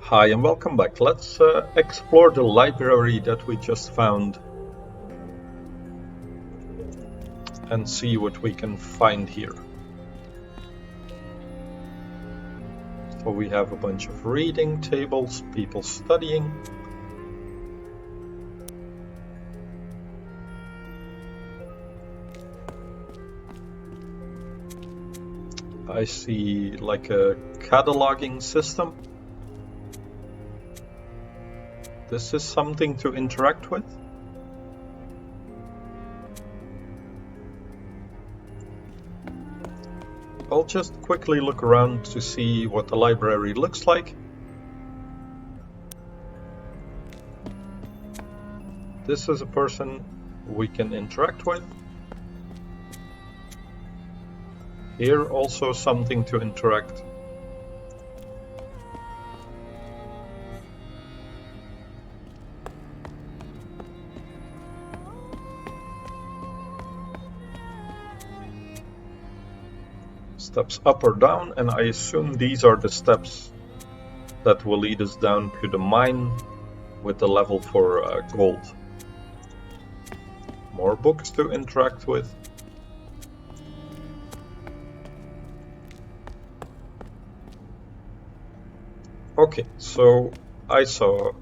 Hi and welcome back. Let's explore the library that we just found and see what we can find here. So we have a bunch of reading tables, people studying. I see like a cataloging system. This is something to interact with. I'll just quickly look around to see what the library looks like. This is a person we can interact with. Here also something to interact. Steps up or down, and I assume these are the steps that will lead us down to the mine with the level for gold. More books to interact with. Okay, so I saw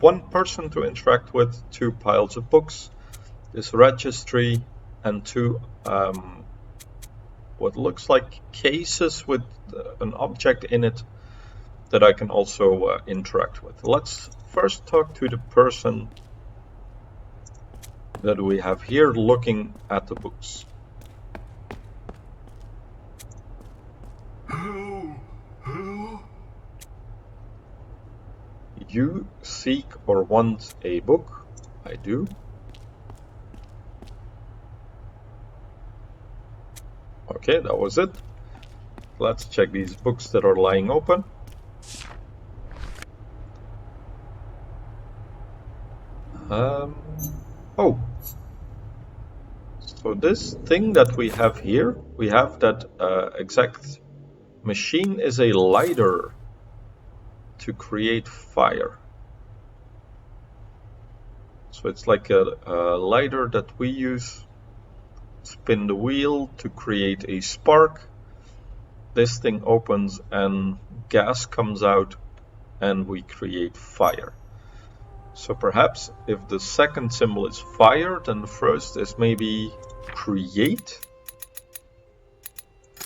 one person to interact with, 2 piles of books, this registry, and 2 what looks like cases with an object in it that I can also interact with. Let's first talk to the person that we have here looking at the books. You seek or want a book? I do. Okay, that was it. Let's check these books that are lying open. Oh, so this thing that we have here, we have that exact machine is a lighter to create fire. So it's like a lighter that we use, spin the wheel to create a spark. This thing opens and gas comes out and we create fire. So perhaps if the second symbol is fire, then the first is maybe create.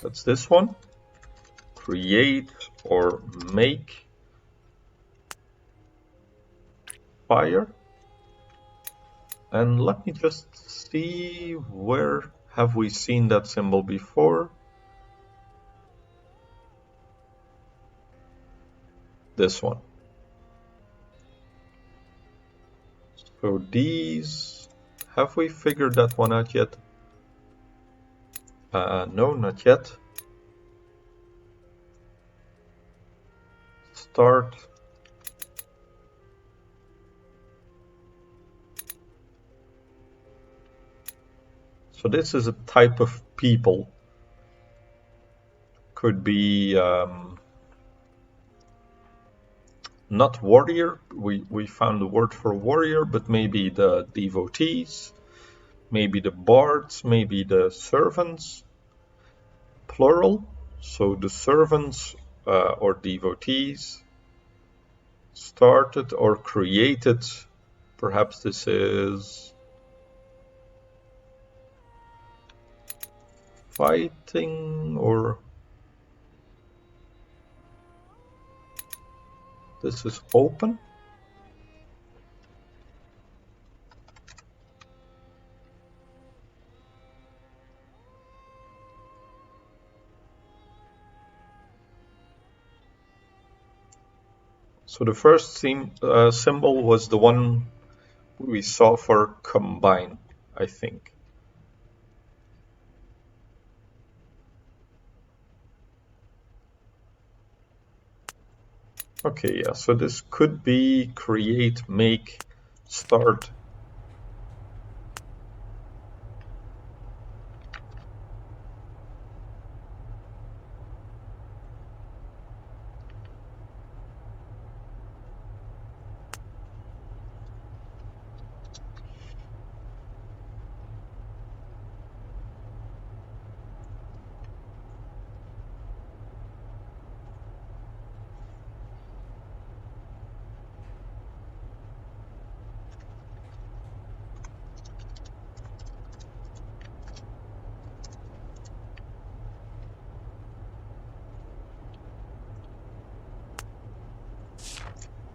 That's this one. Create or make fire. And let me just see, where have we seen that symbol before? This one. So these, have we figured that one out yet? No, not yet. Start. So this is a type of people. Could be not warrior, we found a word for warrior, but maybe the devotees, maybe the bards, maybe the servants, plural. So the servants or devotees started or created, perhaps this is fighting, or this is open. So the first symbol was the one we saw for combine, I think. Okay, yeah, so this could be create, make, start.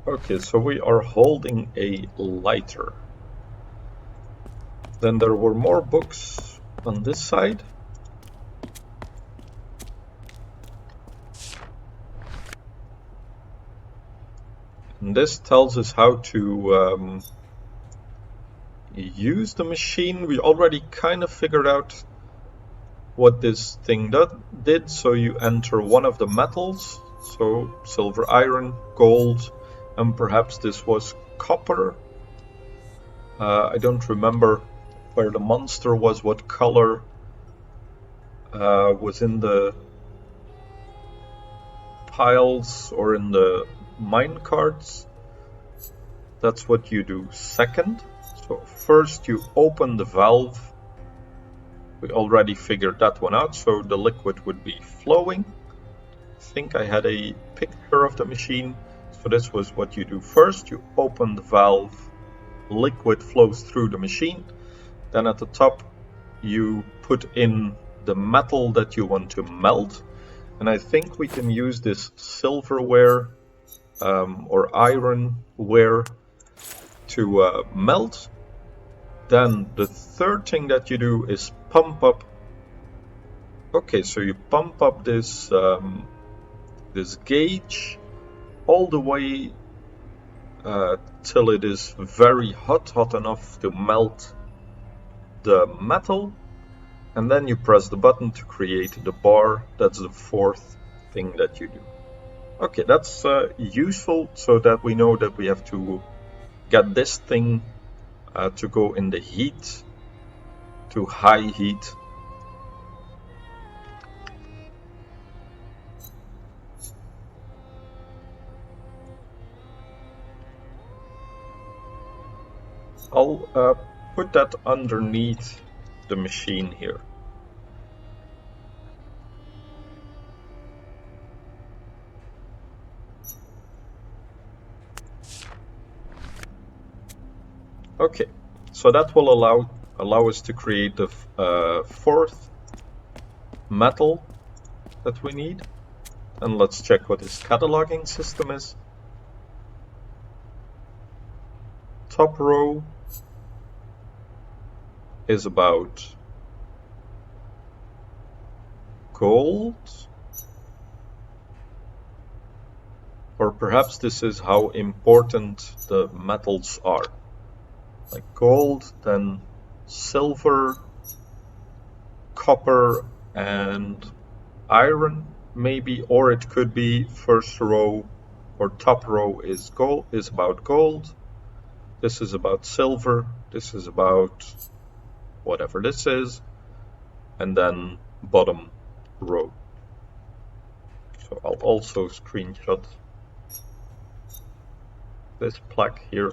Okay, so we are holding a lighter. Then there were more books on this side. And this tells us how to use the machine. We already kind of figured out what this thing did. So you enter one of the metals, so silver, iron, gold, and perhaps this was copper. I don't remember where the monster was, what color was in the piles or in the mine carts. That's what you do second. So first you open the valve. We already figured that one out, so the liquid would be flowing. I think I had a picture of the machine. So this was what you do first. You open the valve, liquid flows through the machine. Then at the top you put in the metal that you want to melt. And I think we can use this silverware or ironware to melt. Then the third thing that you do is pump up. Okay, so you pump up this this gauge all the way till it is very hot enough to melt the metal, and then you press the button to create the bar. That's the fourth thing that you do. Okay, that's useful so that we know that we have to get this thing to go in the heat, to high heat. I'll put that underneath the machine here. Okay, so that will allow us to create the fourth metal that we need. And let's check what his cataloging system is. Top row is about gold, or perhaps this is how important the metals are. Like gold, then silver, copper, and iron maybe, or it could be first row or top row is about gold. This is about silver. This is about whatever this is, and then bottom row. So I'll also screenshot this plaque here.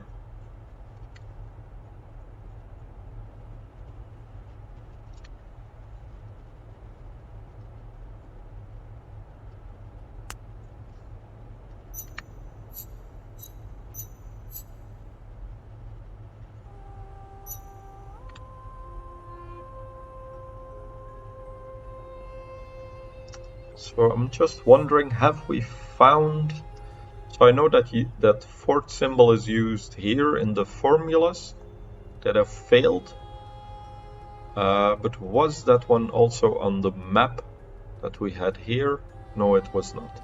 So I'm just wondering, have we found... So I know that that fourth symbol is used here in the formulas that have failed. But was that one also on the map that we had here? No, it was not.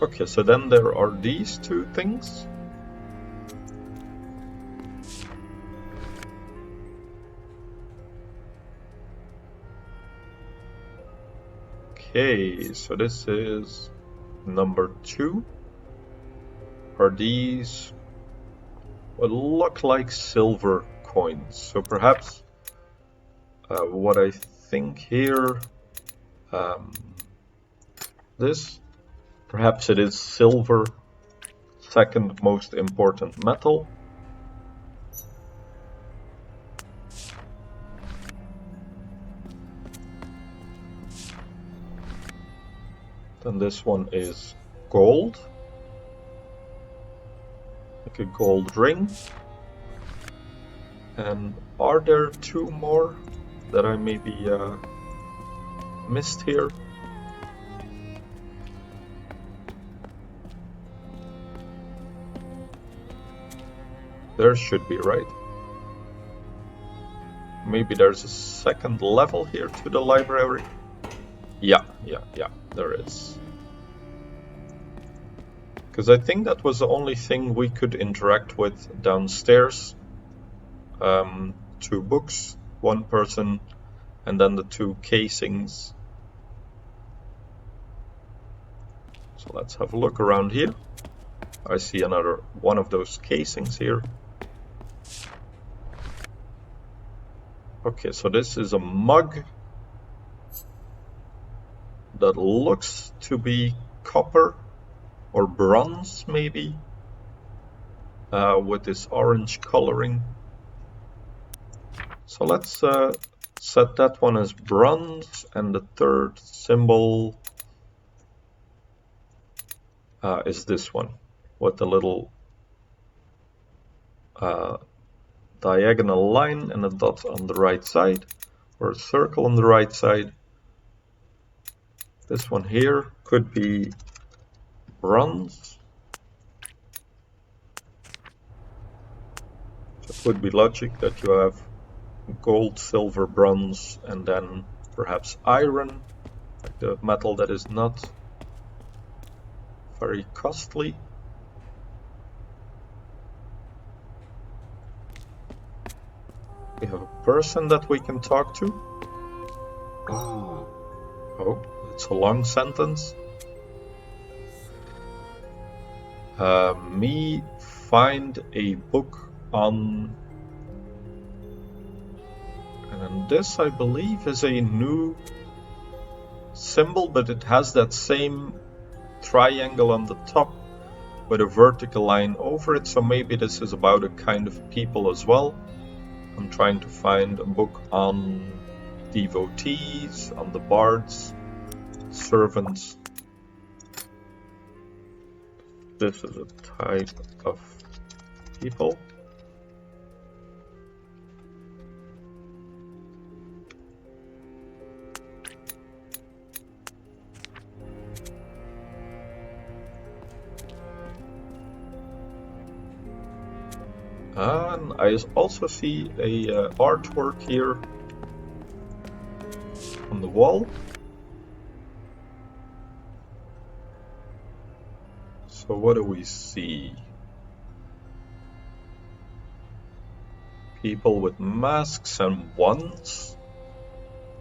Okay, so then there are these two things. Okay, so this is number 2. Are these what look like silver coins? So perhaps what I think here, this, perhaps it is silver, second most important metal. Then this one is gold, like a gold ring. And are there 2 more that I maybe missed here. There should be, right? Maybe there's a second level here to the library. Yeah, there is. Because I think that was the only thing we could interact with downstairs. 2 books, 1 person, and then the 2 casings. So let's have a look around here. I see another one of those casings here. Okay, so this is a mug that looks to be copper or bronze, maybe, with this orange coloring. So let's set that one as bronze, and the third symbol is this one with the little diagonal line and a dot on the right side, or a circle on the right side. This one here could be bronze. It would be logic that you have gold, silver, bronze, and then perhaps iron, like the metal that is not very costly. We have a person that we can talk to. Oh, it's a long sentence. Me find a book on... And then this, I believe, is a new symbol, but it has that same triangle on the top with a vertical line over it, so maybe this is about a kind of people as well. I'm trying to find a book on devotees, on the bards, servants. This is a type of people. And I also see a artwork here on the wall. So what do we see? People with masks and wands.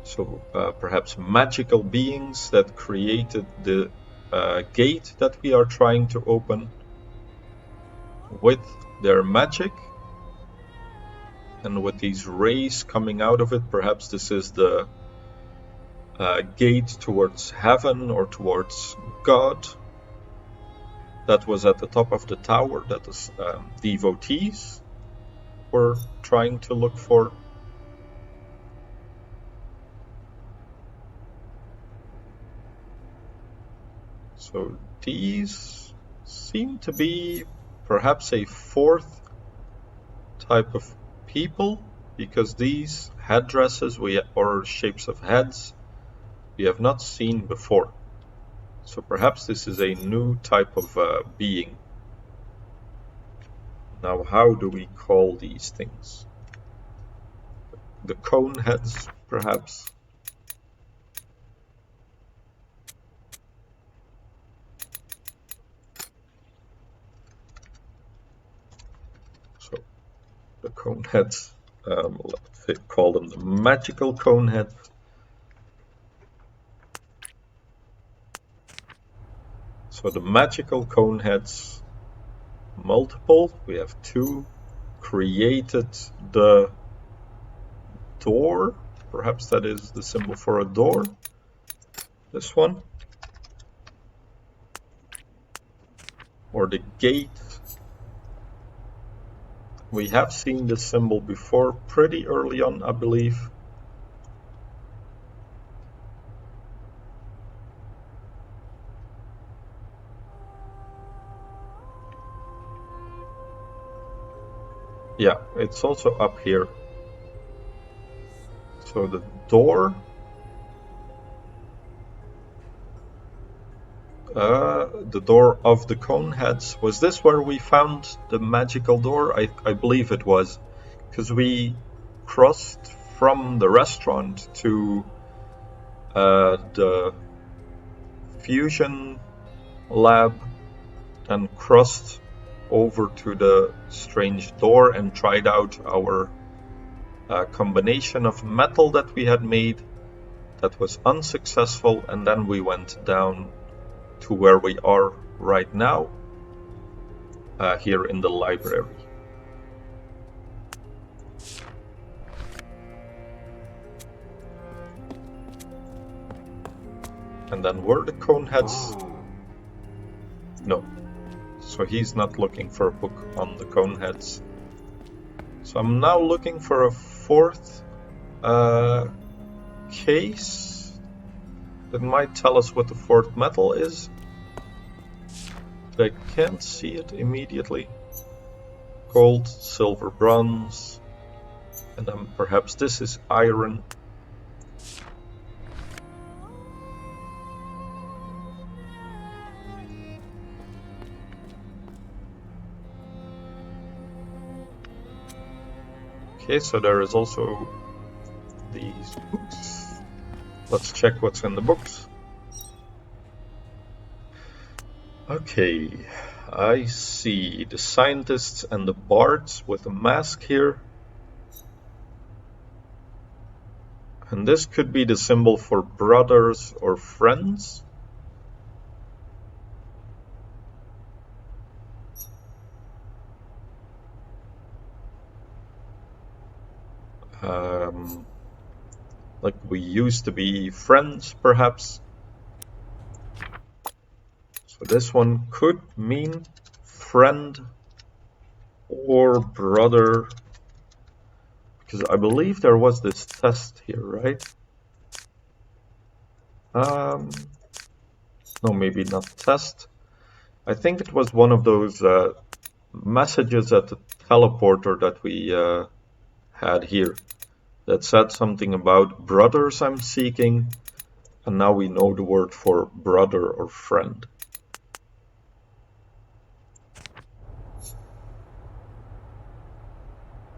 So perhaps magical beings that created the gate that we are trying to open with their magic, and with these rays coming out of it, perhaps this is the gate towards heaven or towards God that was at the top of the tower, that is devotees were trying to look for. So these seem to be perhaps a 4th type of people, because these headdresses or shapes of heads we have not seen before. So perhaps this is a new type of being. Now, how do we call these things? The cone heads, perhaps. So the cone heads, let's call them the magical cone heads. So the magical cone heads, multiple, we have 2, created the door, perhaps that is the symbol for a door, this one, or the gate. We have seen this symbol before, pretty early on, I believe. Yeah, it's also up here. So the door The door of the Coneheads. Was this where we found the magical door? I believe it was, because we crossed from the restaurant to the fusion lab and crossed over to the strange door and tried out our combination of metal that we had made. That was unsuccessful, and then we went down to where we are right now, here in the library. And then were the Coneheads? No. So he's not looking for a book on the Coneheads. So I'm now looking for a fourth case that might tell us what the fourth metal is. But I can't see it immediately. Gold, silver, bronze, and then perhaps this is iron. Okay, so there is also these books. Let's check what's in the books. Okay, I see the scientists and the bards with a mask here. And this could be the symbol for brothers or friends. Like we used to be friends, perhaps. So this one could mean friend or brother, because I believe there was this test here, right? No, maybe not test. I think it was one of those messages at the teleporter that we had here that said something about brothers I'm seeking, and now we know the word for brother or friend.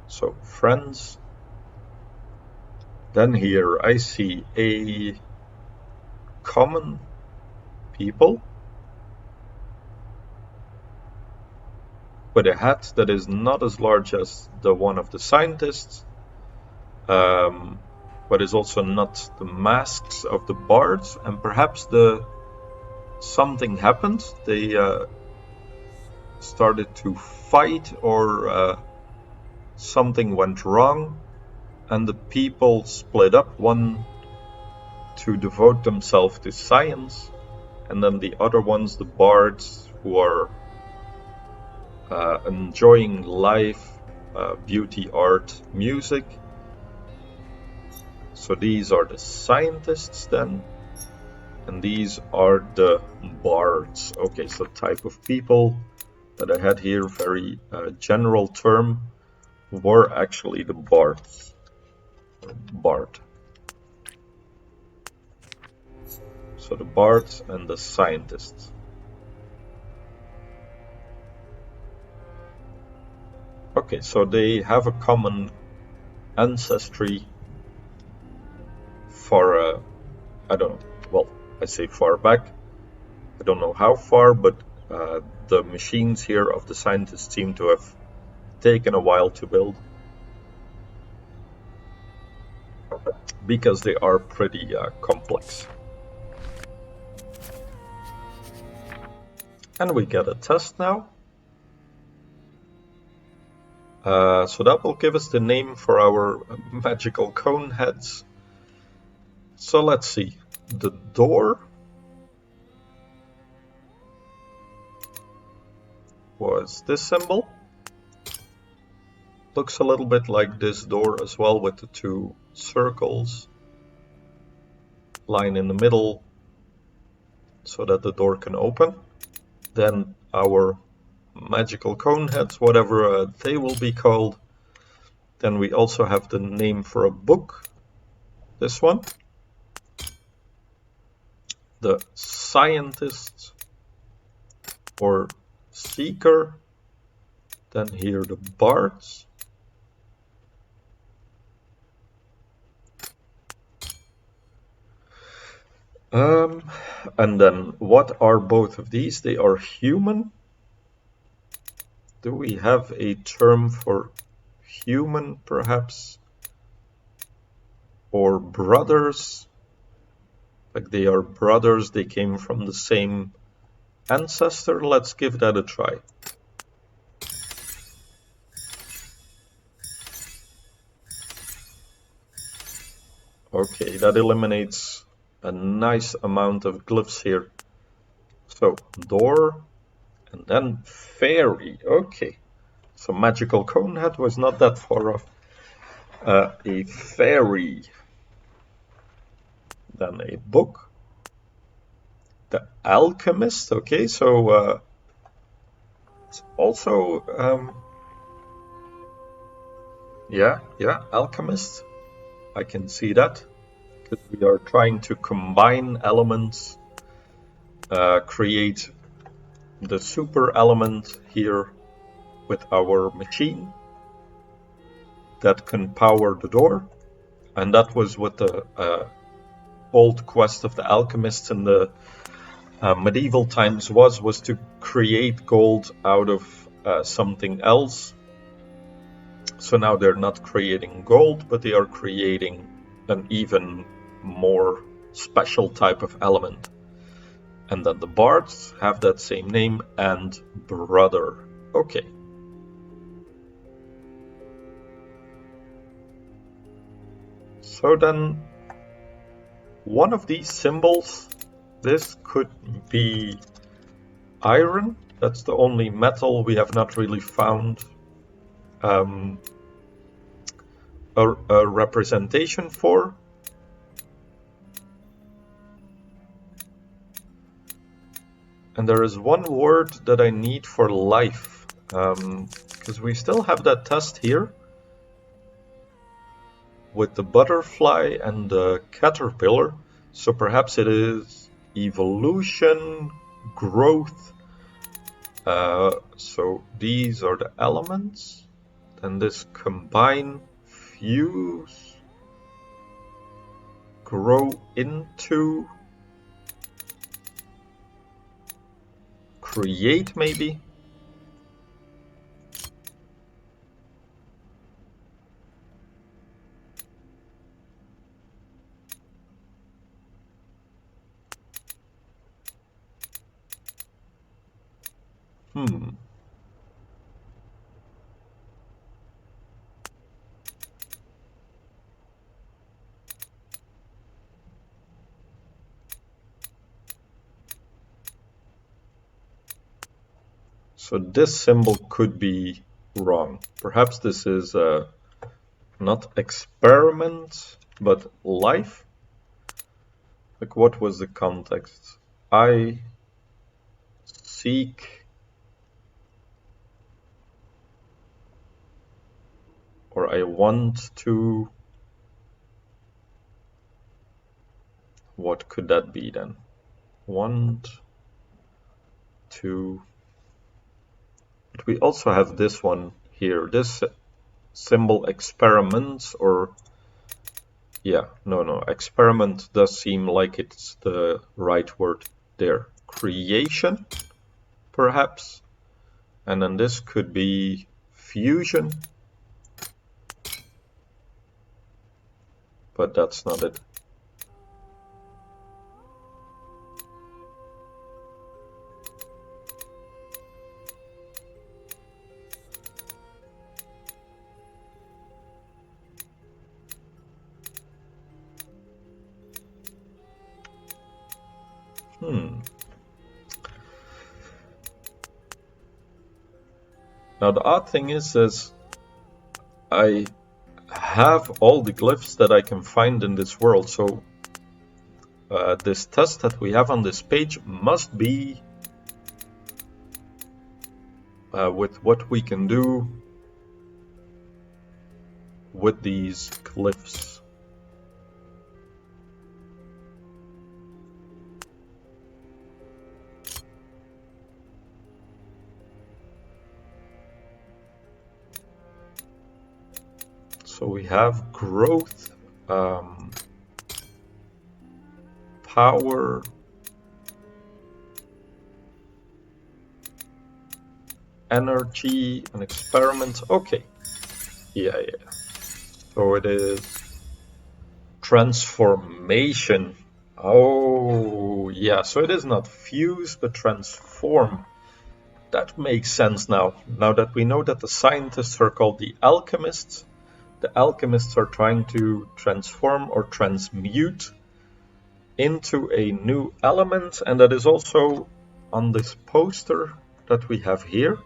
So friends. Then here I see a common people with a hat that is not as large as the one of the scientists, but is also not the masks of the bards, and perhaps something happened. They started to fight, or something went wrong, and the people split up, one to devote themselves to science, and then the other ones, the bards, who are enjoying life, beauty, art, music. So these are the scientists then, and these are the bards. Okay, so type of people that I had here, very general term, were actually the bards. Bard. So the bards and the scientists. Okay, so they have a common ancestry far, I don't know, well, I say far back. I don't know how far, but the machines here of the scientists seem to have taken a while to build, because they are pretty complex. And we get a test now. So that will give us the name for our magical cone heads. So let's see. The door was this symbol. Looks a little bit like this door as well, with the two circles, line in the middle so that the door can open. Then our magical cone heads, whatever they will be called. Then we also have the name for a book, this one. The scientists or seeker. Then here the bards. And then what are both of these? They are human. Do we have a term for human, perhaps? Or brothers? Like they are brothers, they came from the same ancestor. Let's give that a try. Okay, that eliminates a nice amount of glyphs here. So, door, and then fairy. Okay, so magical conehead was not that far off. A fairy. Then a book. The alchemist. Okay, so it's also yeah, alchemist. I can see that because we are trying to combine elements, create the super element here with our machine that can power the door. And that was what the old quest of the alchemists in the medieval times was to create gold out of something else. So now they're not creating gold, but they are creating an even more special type of element. And then the bards have that same name, and brother. Okay. So then one of these symbols, this could be iron. That's the only metal we have not really found a representation for. And there is one word that I need for life, because we still have that test here with the butterfly and the caterpillar. So perhaps it is evolution, growth. So these are the elements. Then this combine, fuse, grow into, create maybe. So this symbol could be wrong. Perhaps this is not experiment, but life. Like what was the context? I seek, or I want to. What could that be then? Want to. But we also have this one here. This symbol experiments, or yeah, no, experiment does seem like it's the right word there. Creation, perhaps. And then this could be fusion. But that's not it. Now the odd thing is I have all the glyphs that I can find in this world, so this test that we have on this page must be with what we can do with these glyphs. So we have growth, power, energy, and experiments. Okay. Yeah. So it is transformation. Oh, yeah. So it is not fuse, but transform. That makes sense now. Now that we know that the scientists are called the alchemists are trying to transform or transmute into a new element, and that is also on this poster that we have here.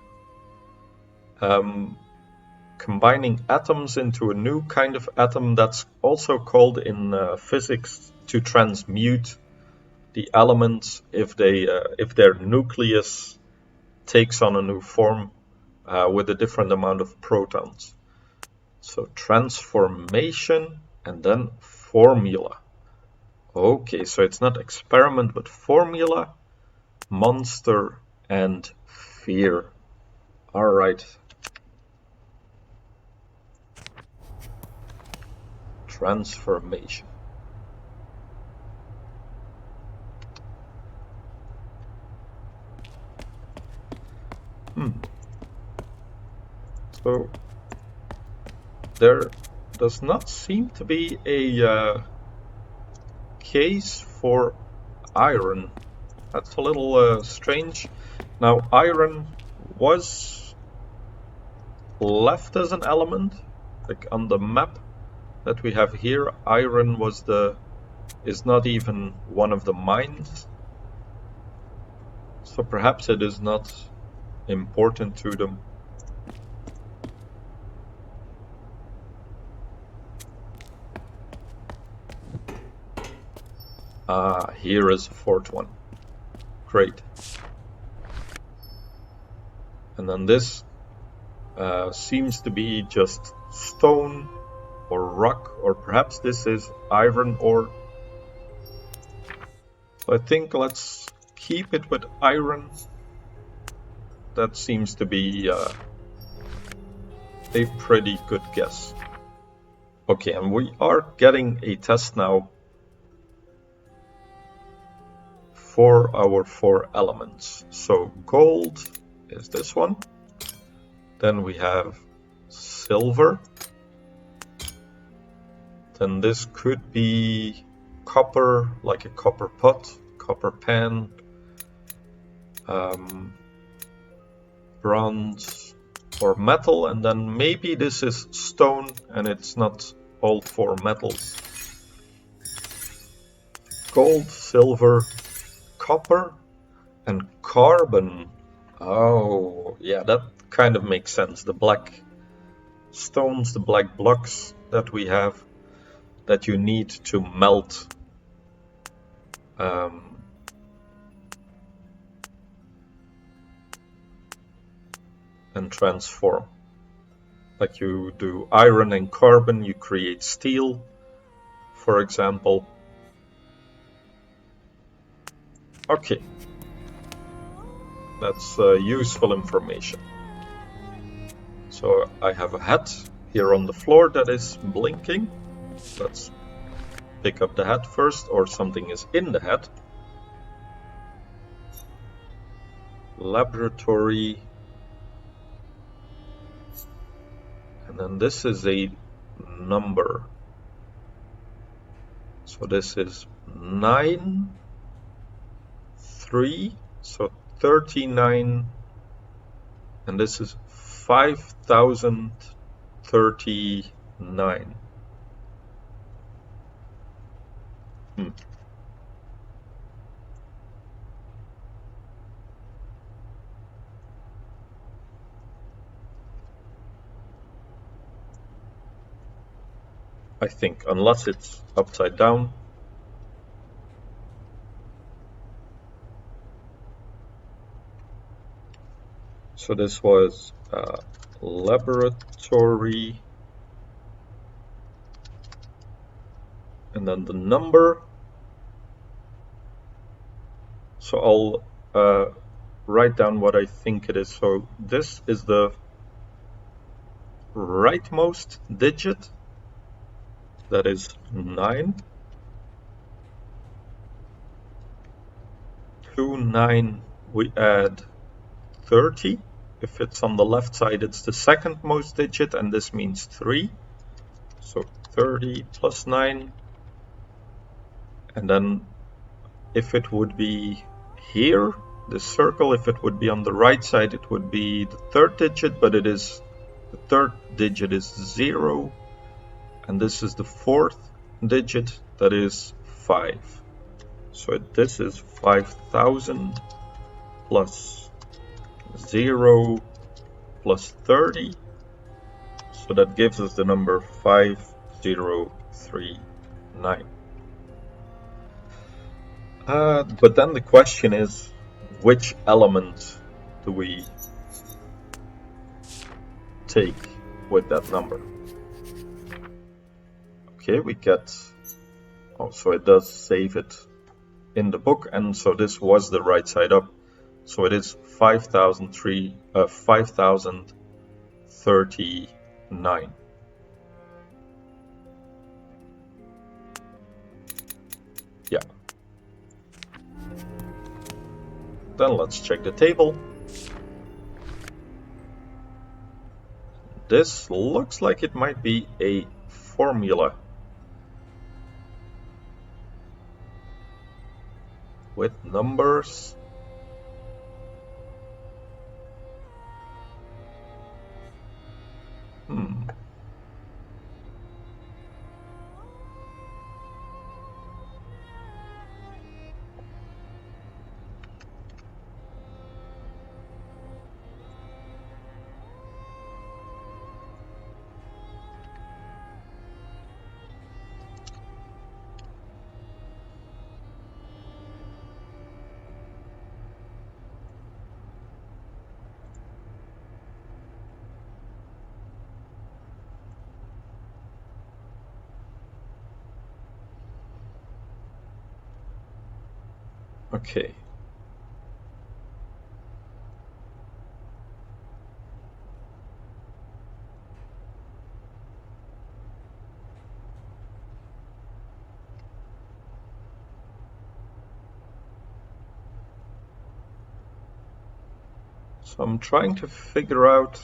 Combining atoms into a new kind of atom that's also called in physics to transmute the elements if their nucleus takes on a new form with a different amount of protons. So transformation and then formula. Okay, so it's not experiment but formula, monster and fear. All right. Transformation. So there does not seem to be a case for iron. That's a little strange. Now, iron was left as an element, like on the map that we have here. Iron is not even one of the mines, so perhaps it is not important to them. Here is a fourth one. Great. And then this seems to be just stone or rock, or perhaps this is iron ore. So I think let's keep it with iron. That seems to be a pretty good guess. Okay, and we are getting a test now for our 4 elements. So gold is this one. Then we have silver. Then this could be copper, like a copper pot, copper pan, bronze or metal, and then maybe this is stone and it's not all 4 metals. Gold, silver, copper, and carbon. Oh, yeah, that kind of makes sense. The black stones, the black blocks that we have that you need to melt and transform. Like you do iron and carbon, you create steel, for example. Okay, that's useful information. So I have a hat here on the floor that is blinking. Let's pick up the hat first, or something is in the hat. Laboratory. And then this is a number. So this is 9, 3, so 39, and this is 5039. I think, unless it's upside down. So this was laboratory, and then the number. So I'll write down what I think it is. So this is the rightmost digit, that is 9. To 9 we add 30. If it's on the left side, it's the second most digit, and this means 3. So 30 plus 9. And then if it would be here, this circle, if it would be on the right side, it would be the third digit, but the third digit is 0. And this is the fourth digit, that is 5. So this is 5,000 plus 0 plus 30. So that gives us the number 5039. But then the question is, which element do we take with that number? Okay, we get, oh, so it does save it in the book, and so this was the right side up. So it is 5039. Yeah. Then let's check the table. This looks like it might be a formula with numbers. Okay. So I'm trying to figure out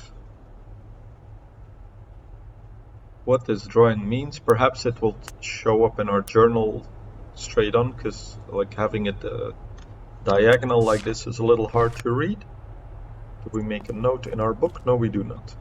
what this drawing means. Perhaps it will show up in our journal straight on, because like having it diagonal like this is a little hard to read. Do we make a note in our book? No, we do not.